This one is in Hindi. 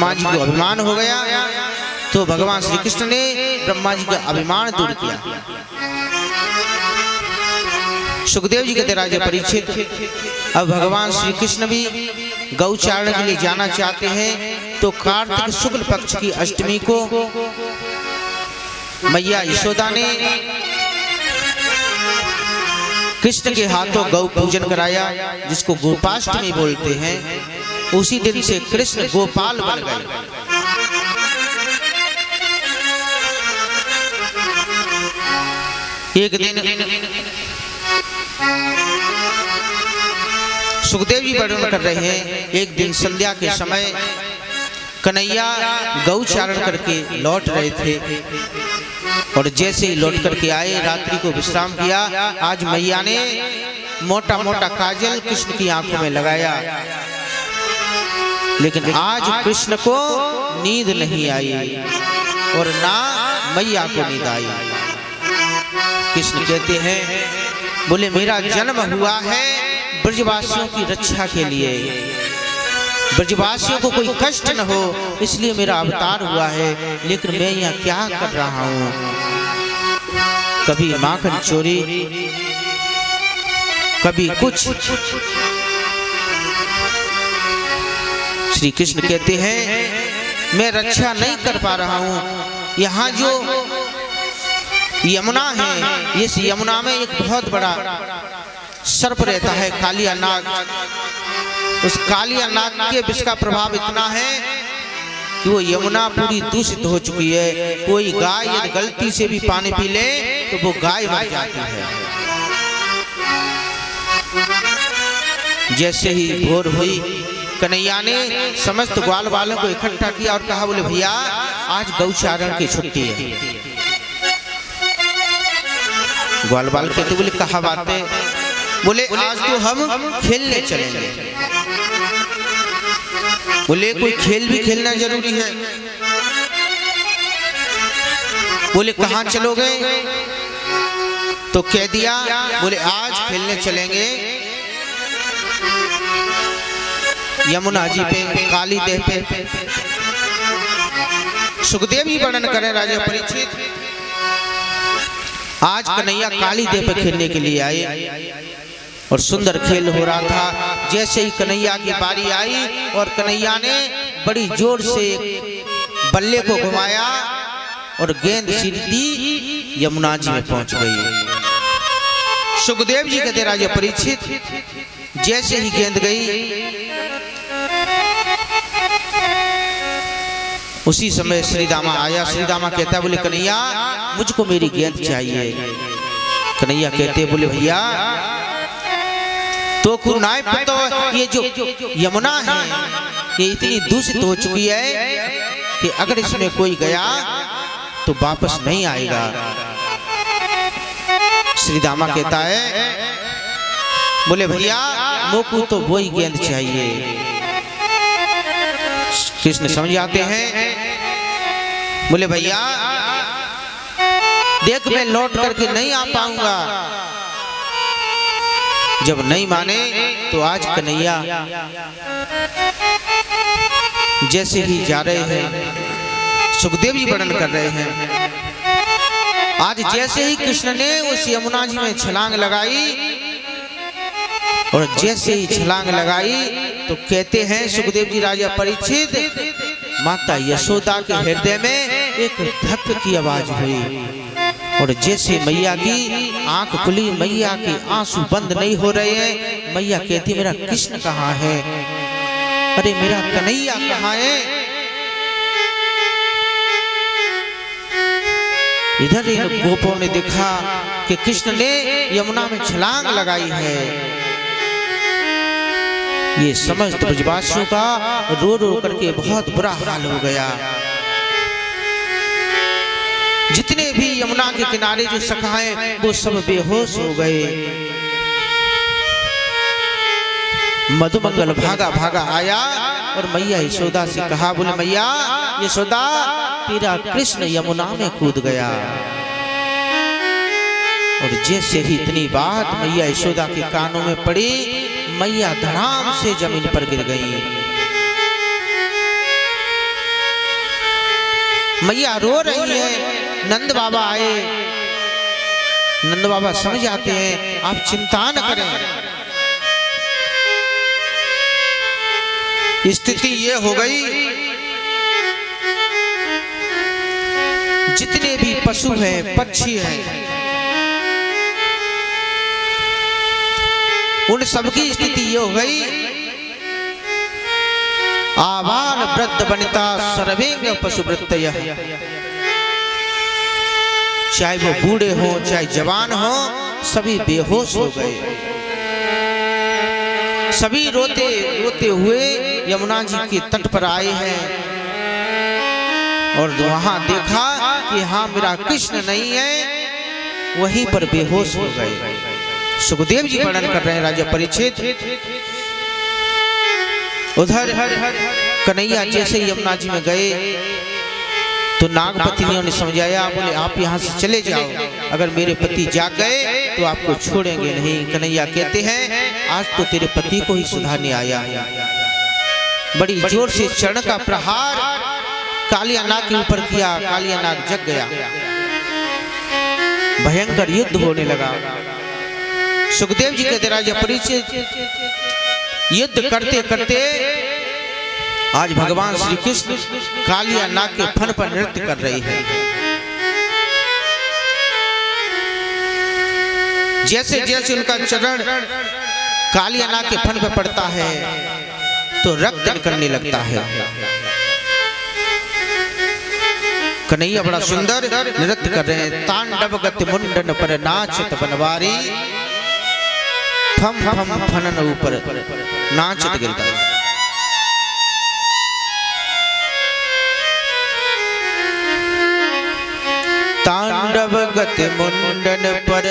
ब्रह्मा जी को अभिमान हो गया तो भगवान श्री कृष्ण ने ब्रह्मा जी का अभिमान दूर किया। सुखदेव जी कहते राजा परीक्षित, अब भगवान श्री कृष्ण भी गौचारण के लिए जाना चाहते हैं, तो कार्तिक शुक्ल पक्ष की अष्टमी को मैया यशोदा ने कृष्ण के हाथों गौ पूजन कराया, जिसको गोपाष्टमी बोलते हैं। उसी दिन से कृष्ण गोपाल बन गए। एक दिन सुखदेव जी वर्णन कर रहे हैं, एक दिन संध्या के समय कन्हैया गौचारण करके लौट रहे थे और जैसे ही लौट करके आए, रात्रि को विश्राम किया। आज मैया ने मोटा मोटा काजल कृष्ण की आंखों में लगाया, लेकिन आज कृष्ण को नींद नहीं आई और ना मैया को नींद आई। कृष्ण कहते हैं, बोले मेरा जन्म हुआ है ब्रजवासियों की रक्षा के लिए, ब्रजवासियों को कोई कष्ट न हो, इसलिए मेरा अवतार हुआ है। लेकिन मैं यहाँ क्या कर रहा हूँ, कभी माखन चोरी, कभी कुछ। श्री कृष्ण कहते हैं, मैं रक्षा नहीं कर पा रहा हूँ। यहाँ जो यमुना है, इस यमुना में एक बहुत बड़ा सर्प रहता है, कालिया नाग। उस कालिया नाग के विष का प्रभाव इतना है कि वो यमुना पूरी दूषित हो चुकी है। कोई गाय यदि गलती से भी पानी पी ले तो वो गाय मर जाती है। जैसे ही भोर हुई, कन्हैया ने समस्त ग्वाल वालों को इकट्ठा किया और कहा, बोले भैया आज गौचारण की छुट्टी है। ग्वाल बाल कहते, बोले कहा बात है? बोले आज तो हम खेलने चलेंगे। बोले कोई खेल भी खेलना जरूरी है? बोले कहाँ चलोगे? तो कह दिया, बोले आज खेलने चलेंगे यमुना जी पे, काली देह पे। सुखदेव ही वर्णन करें राजा परीक्षित, आज कन्हैया काली देह पे खेलने के लिए आए और सुंदर खेल हो रहा था। जैसे ही कन्हैया की बारी आई और कन्हैया ने बड़ी जोर से बल्ले को घुमाया और गेंद सीधी यमुना जी में पहुंच गई। सुखदेव जी कहते राजा परीक्षित, जैसे ही गेंद गई उसी समय श्रीदामा आया। श्रीदामा कहता, बोले कन्हैया मुझको मेरी गेंद चाहिए। कन्हैया कहते, बोले भैया तो खुनाए तो ये जो यमुना है ये इतनी दूषित हो चुकी है कि अगर इसमें कोई गया तो वापस नहीं आएगा। श्रीदामा कहता है, बोले भैया मोको तो वही गेंद चाहिए। कृष्ण समझ आते हैं, बोले भैया देख मैं लौट करके नहीं आ पाऊंगा। जब नहीं माने तो आज कन्हैया जैसे ही जा रहे हैं, सुखदेव जी वर्णन कर रहे हैं, आज जैसे ही कृष्ण ने उस यमुना जी में छलांग लगाई और जैसे ही छलांग लगाई तो कहते हैं सुखदेव जी राजा परीक्षित, माता यशोदा के हृदय में एक धक की आवाज हुई और जैसे मैया की आंख खुली, मैया के आंसू बंद नहीं हो रहे हैं। मैया कहती, मेरा कृष्ण कहाँ है? अरे मेरा कन्हैया कहाँ है? इधर इन गोपों ने देखा कि कृष्ण ने यमुना में छलांग लगाई है। ये समस्त ब्रजवासियों का रो रो करके बहुत बुरा हाल हो गया। जितने भी यमुना के किनारे जो सखाए वो सब बेहोश हो गए। मधुमंगल भागा भागा आया और मैया यशोदा से कहा, बोले मैया यशोदा तेरा कृष्ण यमुना में कूद गया। और जैसे ही इतनी बात मैया यशोदा के कानों में पड़ी, मैया धड़ाम से जमीन पर गिर गई। मैया रो रही है। नंद बाबा आए, नंद बाबा समझ आते हैं, आप चिंता न करें। स्थिति ये हो गई, जितने भी पशु हैं, पक्षी हैं, उन सबकी स्थिति ये हो गई, आबाल वृद्ध वनिता सर्वेंग पशुवृत्तयः, चाहे वो बूढ़े हो चाहे जवान हो, सभी बेहोश हो गए। सभी रोते रोते हुए यमुना जी के तट पर आए हैं और वहां देखा कि हाँ मेरा कृष्ण नहीं है, वहीं पर बेहोश हो गए। सुखदेव जी वर्णन कर रहे हैं राजा परीक्षित। उधर कन्हैया जैसे यमुना जी में गए तो नागपति ने उन्हें समझाया, बोले आप यहाँ से चले जाओ, अगर मेरे पति जाग गए तो आपको छोड़ेंगे नहीं। कन्हैया कहते हैं आज तो तेरे पति को ही सुधारने आया। बड़ी जोर से चरण का प्रहार कालिया नाग के ऊपर किया, कालिया नाग जग गया, भयंकर युद्ध होने लगा। सुखदेव जी कहते राजा परीक्षित युद्ध करते करते आज भगवान श्री कृष्ण कालिया नाग के फन पर नृत्य कर रही है। जैसे जैसे उनका चरण कालिया नाग के फन पर पड़ता है तो रक्त निकलने लगता है। कन्हैया बड़ा सुंदर नृत्य कर रहे हैं। तांडव गति मुंडन पर नाचत बनवारी, फम फम फनन ऊपर नाचत गिरधारी। तांडव गति मुंडन पर